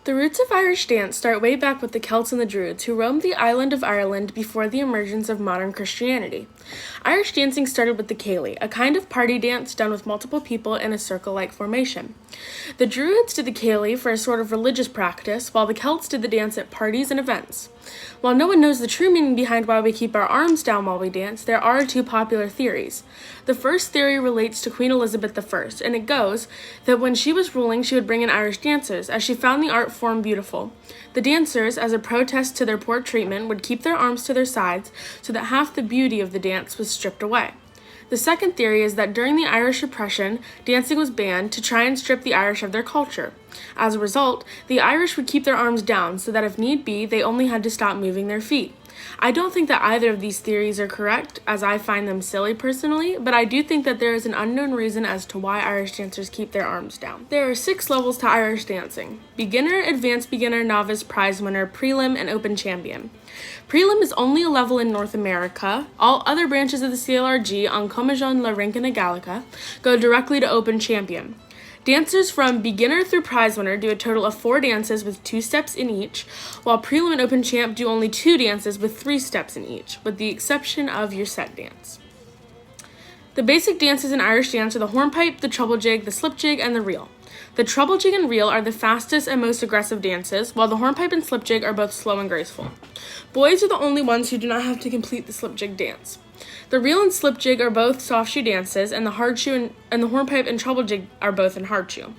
The roots of Irish dance start way back with the Celts and the Druids, who roamed the island of Ireland before the emergence of modern Christianity. Irish dancing started with the Cayley, a kind of party dance done with multiple people in a circle-like formation. The Druids did the Cayley for a sort of religious practice, while the Celts did the dance at parties and events. While no one knows the true meaning behind why we keep our arms down while we dance, there are two popular theories. The first theory relates to Queen Elizabeth I, and it goes that when she was ruling, she would bring in Irish dancers, as she found the art form beautiful. The dancers, as a protest to their poor treatment, would keep their arms to their sides so that half the beauty of the dance was stripped away. The second theory is that during the Irish oppression, dancing was banned to try and strip the Irish of their culture. As a result, the Irish would keep their arms down so that if need be, they only had to stop moving their feet. I don't think that either of these theories are correct, as I find them silly personally, but I do think that there is an unknown reason as to why Irish dancers keep their arms down. There are 6 levels to Irish dancing: beginner, advanced beginner, novice, prize winner, prelim, and open champion. Prelim is only a level in North America. All other branches of the CLRG on Comision La Rincona Gallica go directly to open champion. Dancers from beginner through prize winner do a total of 4 dances with 2 steps in each, while prelim and open champ do only 2 dances with 3 steps in each, with the exception of your set dance. The basic dances in Irish dance are the hornpipe, the treble jig, the slip jig, and the reel. The treble jig and reel are the fastest and most aggressive dances, while the hornpipe and slip jig are both slow and graceful. Boys are the only ones who do not have to complete the slip jig dance. The reel and slip jig are both soft shoe dances, and the hard shoe and the hornpipe and treble jig are both in hard shoe.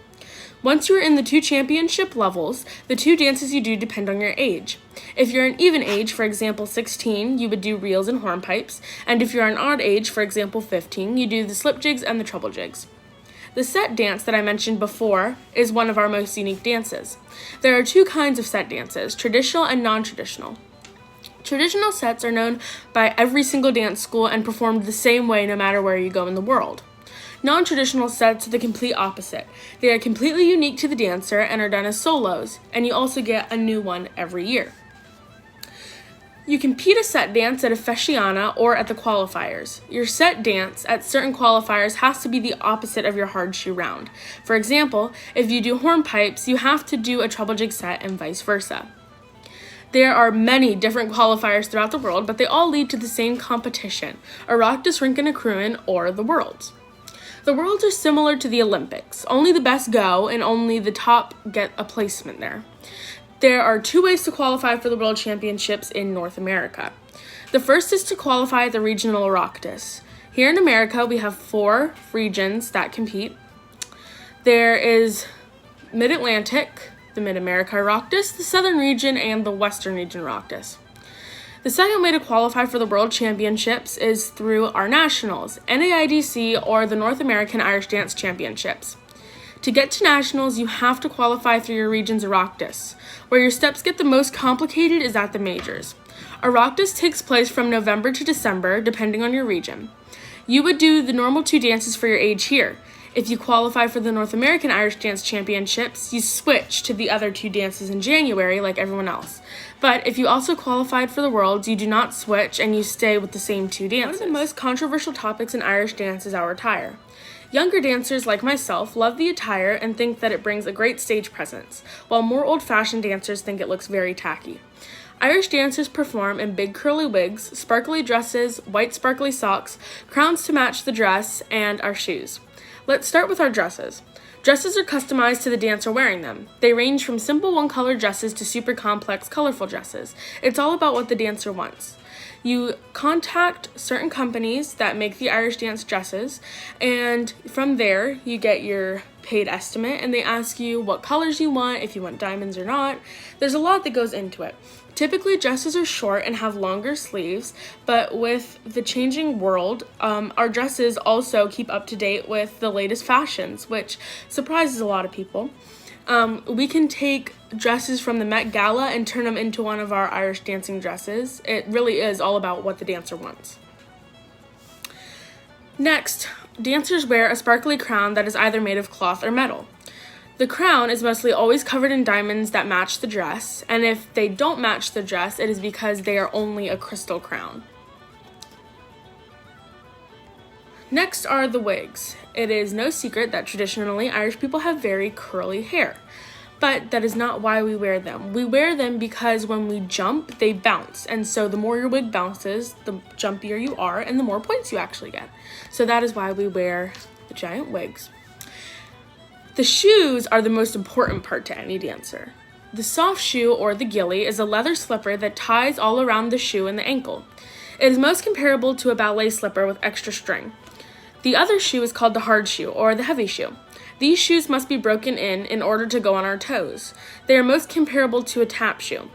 Once you are in the 2 championship levels, the 2 dances you do depend on your age. If you're an even age, for example 16, you would do reels and hornpipes, and if you're an odd age, for example 15, you do the slip jigs and the treble jigs. The set dance that I mentioned before is one of our most unique dances. There are 2 kinds of set dances, traditional and non-traditional. Traditional sets are known by every single dance school and performed the same way no matter where you go in the world. Non-traditional sets are the complete opposite. They are completely unique to the dancer and are done as solos, and you also get a new one every year. You compete a set dance at a Fesciana or at the qualifiers. Your set dance at certain qualifiers has to be the opposite of your hard shoe round. For example, if you do hornpipes, you have to do a treble jig set and vice versa. There are many different qualifiers throughout the world, but they all lead to the same competition, Oireachtas Rincon Cruin, or the Worlds. The Worlds are similar to the Olympics. Only the best go, and only the top get a placement there. There are 2 ways to qualify for the World Championships in North America. The first is to qualify at the regional Oireachtas. Here in America, we have 4 regions that compete. There is Mid-Atlantic, the Mid-America Oireachtas, the Southern Region, and the Western Region Oireachtas. The second way to qualify for the World Championships is through our nationals, NAIDC, or the North American Irish Dance Championships. To get to nationals, you have to qualify through your region's Oireachtas. Where your steps get the most complicated is at the majors. Oireachtas takes place from November to December, depending on your region. You would do the normal 2 dances for your age here. If you qualify for the North American Irish Dance Championships, you switch to the other 2 dances in January like everyone else. But if you also qualified for the Worlds, you do not switch and you stay with the same 2 dances. One of the most controversial topics in Irish dance is our attire. Younger dancers like myself love the attire and think that it brings a great stage presence, while more old-fashioned dancers think it looks very tacky. Irish dancers perform in big curly wigs, sparkly dresses, white sparkly socks, crowns to match the dress, and our shoes. Let's start with our dresses. Dresses are customized to the dancer wearing them. They range from simple one-color dresses to super complex, colorful dresses. It's all about what the dancer wants. You contact certain companies that make the Irish dance dresses, and from there, you get your paid estimate, and they ask you what colors you want, if you want diamonds or not. There's a lot that goes into it. Typically, dresses are short and have longer sleeves, but with the changing world, our dresses also keep up to date with the latest fashions, which surprises a lot of people. We can take dresses from the Met Gala and turn them into one of our Irish dancing dresses. It really is all about what the dancer wants. Next, dancers wear a sparkly crown that is either made of cloth or metal. The crown is mostly always covered in diamonds that match the dress, and if they don't match the dress, it is because they are only a crystal crown. Next are the wigs. It is no secret that traditionally Irish people have very curly hair. But that is not why we wear them. We wear them because when we jump, they bounce. And so the more your wig bounces, the jumpier you are and the more points you actually get. So that is why we wear the giant wigs. The shoes are the most important part to any dancer. The soft shoe, or the gilly, is a leather slipper that ties all around the shoe and the ankle. It is most comparable to a ballet slipper with extra string. The other shoe is called the hard shoe, or the heavy shoe. These shoes must be broken in order to go on our toes. They are most comparable to a tap shoe.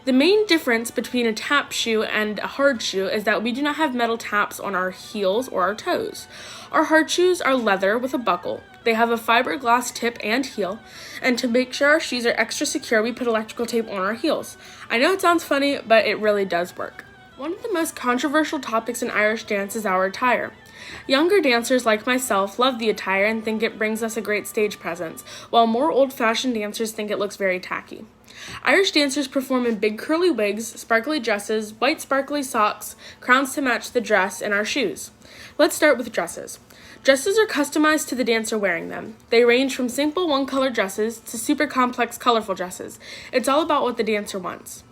The main difference between a tap shoe and a hard shoe is that we do not have metal taps on our heels or our toes. Our hard shoes are leather with a buckle. They have a fiberglass tip and heel, and to make sure our shoes are extra secure, we put electrical tape on our heels. I know it sounds funny, but it really does work. One of the most controversial topics in Irish dance is our attire. Younger dancers like myself love the attire and think it brings us a great stage presence, while more old-fashioned dancers think it looks very tacky. Irish dancers perform in big curly wigs, sparkly dresses, white sparkly socks, crowns to match the dress, and our shoes. Let's start with dresses. Dresses are customized to the dancer wearing them. They range from simple one-color dresses to super complex colorful dresses. It's all about what the dancer wants.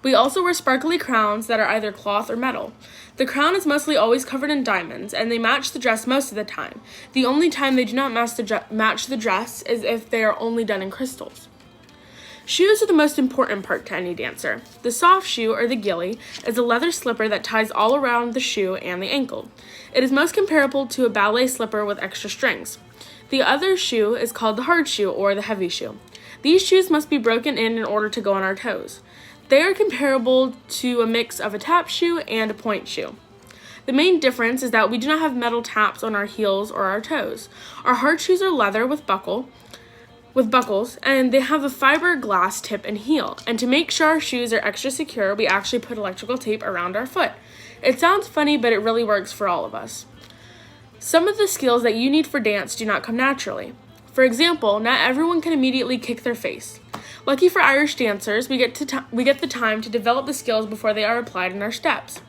We also wear sparkly crowns that are either cloth or metal. The crown is mostly always covered in diamonds, and they match the dress most of the time. The only time they do not match the dress is if they are only done in crystals. Shoes are the most important part to any dancer. The soft shoe, or the gilly, is a leather slipper that ties all around the shoe and the ankle. It is most comparable to a ballet slipper with extra strings. The other shoe is called the hard shoe, or the heavy shoe. These shoes must be broken in order to go on our toes. They are comparable to a mix of a tap shoe and a point shoe. The main difference is that we do not have metal taps on our heels or our toes. Our hard shoes are leather with buckles, and they have a fiberglass tip and heel. And to make sure our shoes are extra secure, we actually put electrical tape around our foot. It sounds funny, but it really works for all of us. Some of the skills that you need for dance do not come naturally. For example, not everyone can immediately kick their face. Lucky for Irish dancers, we get the time to develop the skills before they are applied in our steps.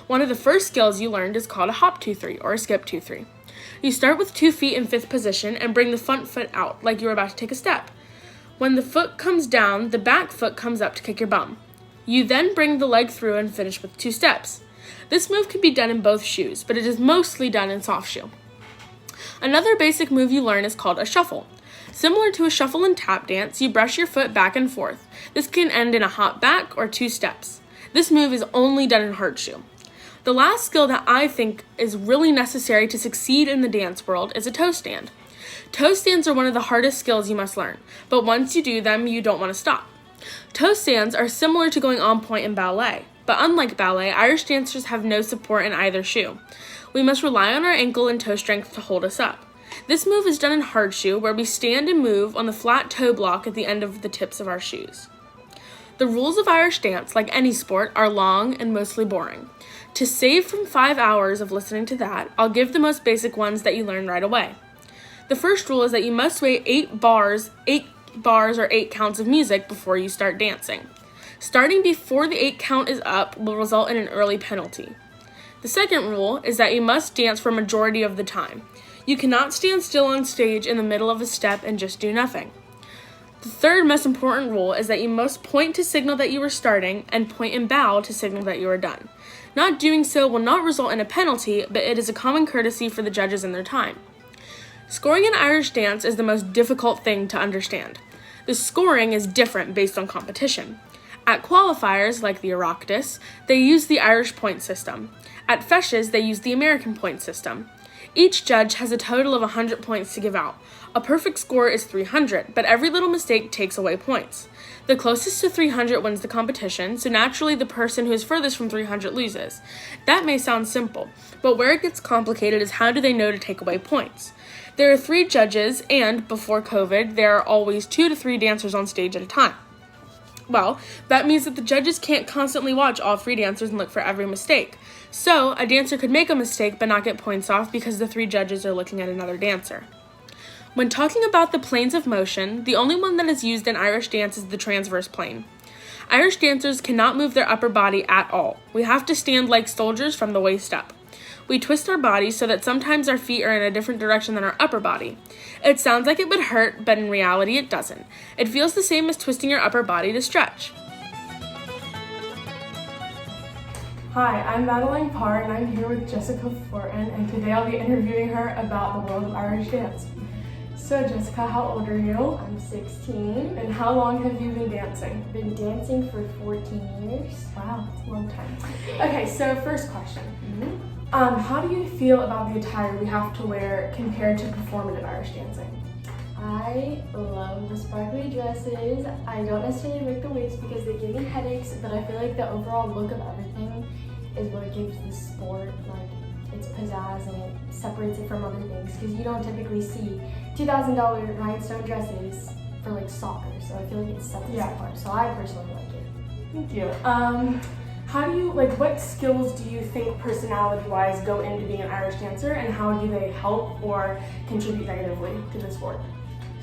One of the first skills you learned is called a hop 2-3 or a skip 2-3. You start with 2 feet in 5th position and bring the front foot out like you are about to take a step. When the foot comes down, the back foot comes up to kick your bum. You then bring the leg through and finish with 2 steps. This move can be done in both shoes, but it is mostly done in soft shoe. Another basic move you learn is called a shuffle. Similar to a shuffle and tap dance, you brush your foot back and forth. This can end in a hop back or 2 steps. This move is only done in hard shoe. The last skill that I think is really necessary to succeed in the dance world is a toe stand. Toe stands are one of the hardest skills you must learn, but once you do them, you don't want to stop. Toe stands are similar to going on point in ballet, but unlike ballet, Irish dancers have no support in either shoe. We must rely on our ankle and toe strength to hold us up. This move is done in hard shoe, where we stand and move on the flat toe block at the end of the tips of our shoes. The rules of Irish dance, like any sport, are long and mostly boring. To save from 5 hours of listening to that, I'll give the most basic ones that you learn right away. The first rule is that you must weigh 8 bars or 8 counts of music before you start dancing. Starting before the 8 count is up will result in an early penalty. The second rule is that you must dance for a majority of the time. You cannot stand still on stage in the middle of a step and just do nothing. The third most important rule is that you must point to signal that you are starting and point and bow to signal that you are done. Not doing so will not result in a penalty, but it is a common courtesy for the judges in their time. Scoring in Irish dance is the most difficult thing to understand. The scoring is different based on competition. At qualifiers, like the Oireachtas, they use the Irish point system. At Feshes, they use the American point system. Each judge has a total of 100 points to give out. A perfect score is 300, but every little mistake takes away points. The closest to 300 wins the competition, so naturally the person who is furthest from 300 loses. That may sound simple, but where it gets complicated is how do they know to take away points. There are 3 judges, and before COVID, there are always 2 to 3 dancers on stage at a time. Well, that means that the judges can't constantly watch all 3 dancers and look for every mistake. So, a dancer could make a mistake but not get points off because the 3 judges are looking at another dancer. When talking about the planes of motion, the only one that is used in Irish dance is the transverse plane. Irish dancers cannot move their upper body at all. We have to stand like soldiers from the waist up. We twist our bodies so that sometimes our feet are in a different direction than our upper body. It sounds like it would hurt, but in reality it doesn't. It feels the same as twisting your upper body to stretch. Hi, I'm Madeline Parr, and I'm here with Jessica Fortin, and today I'll be interviewing her about the world of Irish dance. So Jessica, how old are you? I'm 16. And how long have you been dancing? I've been dancing for 14 years. Wow, that's a long time. Okay, so first question. How do you feel about the attire we have to wear compared to performative Irish dancing? I love the sparkly dresses. I don't necessarily like the wigs because they give me headaches, but I feel like the overall look of everything is what gives the sport like its pizzazz and it separates it from other things because you don't typically see $2,000 rhinestone dresses for like soccer, so I feel like it sets it apart. So I personally like it. Thank you. How do you, what skills do you think personality-wise go into being an Irish dancer, and how do they help or contribute negatively to the sport?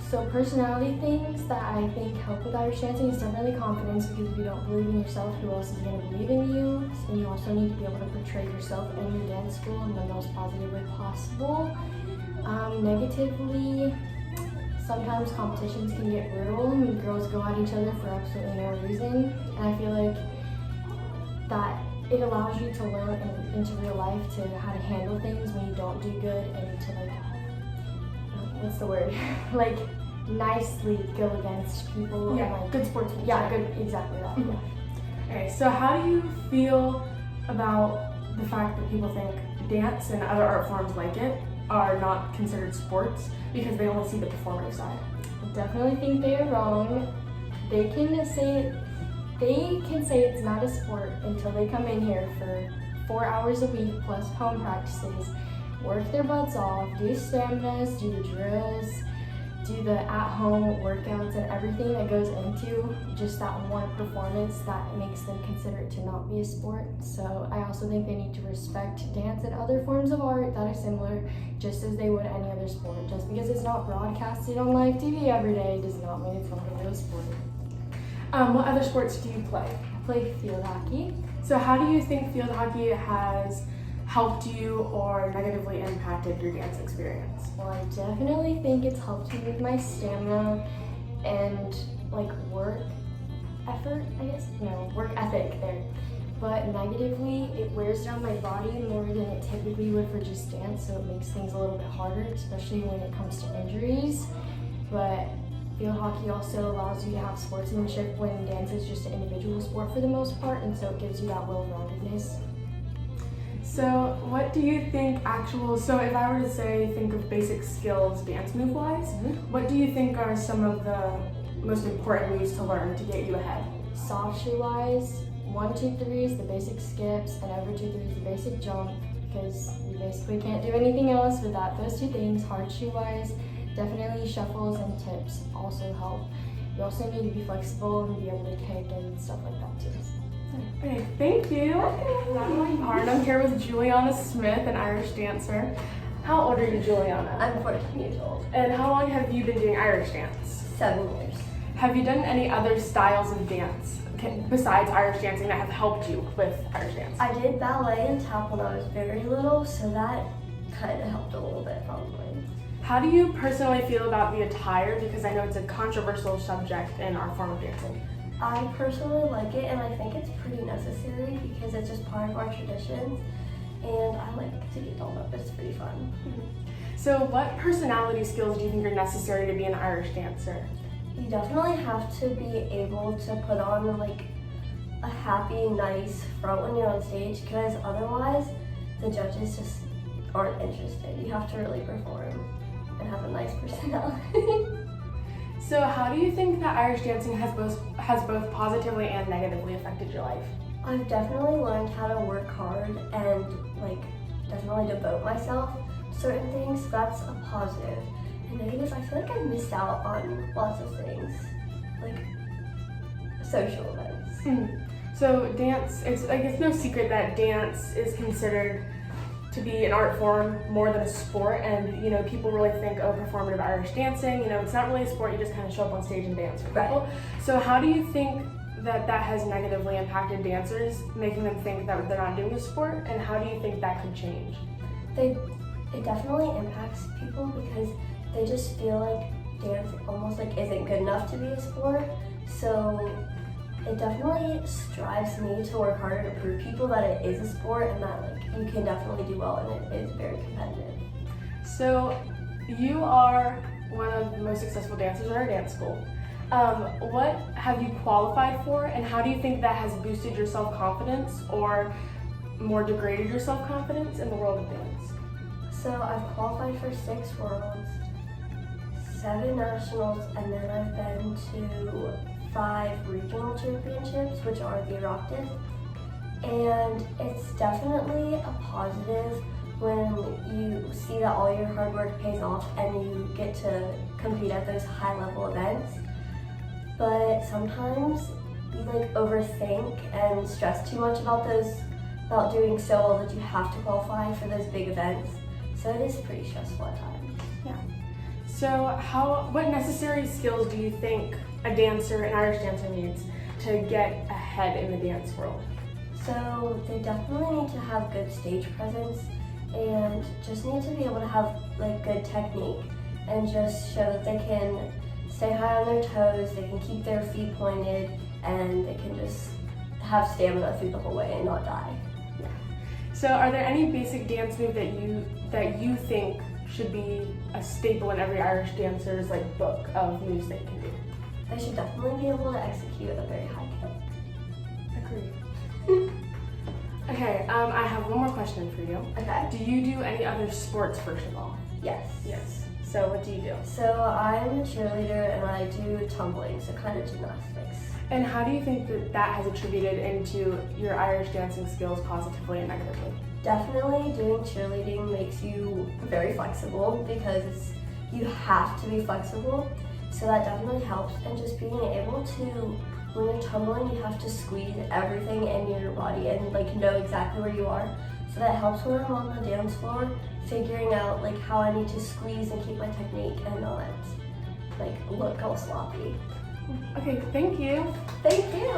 So personality things that I think help with Irish dancing is definitely confidence, because if you don't believe in yourself, who else is going to believe in you? And you also need to be able to portray yourself in your dance school in the most positive way possible. Negatively, sometimes competitions can get brutal and girls go at each other for absolutely no reason. And I feel like that it allows you to learn into real life to how to handle things when you don't do good, and to what's the word? Nicely go against people. Yeah, and good sportsmanship. Yeah, good, exactly that. Yeah. Okay, so how do you feel about the fact that people think dance and other art forms like it are not considered sports because they only see the performative side? I definitely think they are wrong. They can say it's not a sport until they come in here for 4 hours a week plus home practices, work their butts off, do staminas, do the drills, do the at-home workouts, and everything that goes into just that one performance that makes them consider it to not be a sport. So I also think they need to respect dance and other forms of art that are similar, just as they would any other sport. Just because it's not broadcasted on live TV every day does not mean it's not a real sport. What other sports do you play? I play field hockey. So how do you think field hockey has helped you or negatively impacted your dance experience? Well, I definitely think it's helped me with my stamina and work ethic there. But negatively, it wears down my body more than it typically would for just dance, so it makes things a little bit harder, especially when it comes to injuries. But field hockey also allows you to have sportsmanship when dance is just an individual sport for the most part, and so it gives you that well-roundedness. So what do you think so if I were to say, think of basic skills dance move-wise, what do you think are some of the most important moves to learn to get you ahead? Soft shoe-wise, 1, 2, 3 is the basic skips, and over 2, 3 is the basic jump, because you basically can't do anything else without those two things. Hard shoe-wise, definitely shuffles and tips also help. You also need to be flexible and be able to kick and stuff like that too. Okay, thank you. I'm here with Juliana Smith, an Irish dancer. How old are you, Juliana? I'm 14 years old. And how long have you been doing Irish dance? 7 years. Have you done any other styles of dance besides Irish dancing that have helped you with Irish dance? I did ballet and tap when I was very little, so that kind of helped a little bit probably. How do you personally feel about the attire? Because I know it's a controversial subject in our form of dancing. I personally like it, and I think it's pretty necessary because it's just part of our traditions, and I like to get dolled up. It's pretty fun. So what personality skills do you think are necessary to be an Irish dancer? You definitely have to be able to put on a happy, nice front when you're on stage, because otherwise the judges just aren't interested. You have to really perform and have a nice personality. So how do you think that Irish dancing has both positively and negatively affected your life? I've definitely learned how to work hard and definitely devote myself to certain things. That's a positive. And negative, I feel like I missed out on lots of things, like social events. So dance, it's no secret that dance is considered to be an art form more than a sport, and people really think, performative Irish dancing, it's not really a sport, you just kind of show up on stage and dance for people. So how do you think that that has negatively impacted dancers, making them think that they're not doing a sport, and how do you think that could change? It definitely impacts people because they just feel like dance almost like isn't good enough to be a sport. So it definitely strives me to work harder to prove people that it is a sport and that like you can definitely do well and it is very competitive. So you are one of the most successful dancers at our dance school. What have you qualified for, and how do you think that has boosted your self-confidence or more degraded your self-confidence in the world of dance? So I've qualified for 6 worlds, 7 nationals, and then I've been to 5 regional championships, which are the Oireachtas. And it's definitely a positive when you see that all your hard work pays off and you get to compete at those high level events. But sometimes you like overthink and stress too much about doing so well that you have to qualify for those big events. So it is pretty stressful at times. Yeah. So what necessary skills do you think a dancer, an Irish dancer, needs to get ahead in the dance world? So they definitely need to have good stage presence and just need to be able to have like good technique and just show that they can stay high on their toes, they can keep their feet pointed, and they can just have stamina through the whole way and not die. Yeah. So are there any basic dance move that you think should be a staple in every Irish dancer's like book of moves they can do? They should definitely be able to execute a very high kick. Agreed. Okay, I have one more question for you. Okay. Do you do any other sports, first of all? Yes. Yes. So what do you do? So I'm a cheerleader and I do tumbling, so kind of gymnastics. And how do you think that has attributed into your Irish dancing skills positively and negatively? Definitely doing cheerleading makes you very flexible because you have to be flexible. So that definitely helps. And just being able to, when you're tumbling, you have to squeeze everything in your body and like know exactly where you are. So that helps when I'm on the dance floor, figuring out like how I need to squeeze and keep my technique and not like look all sloppy. Okay, thank you. Thank you.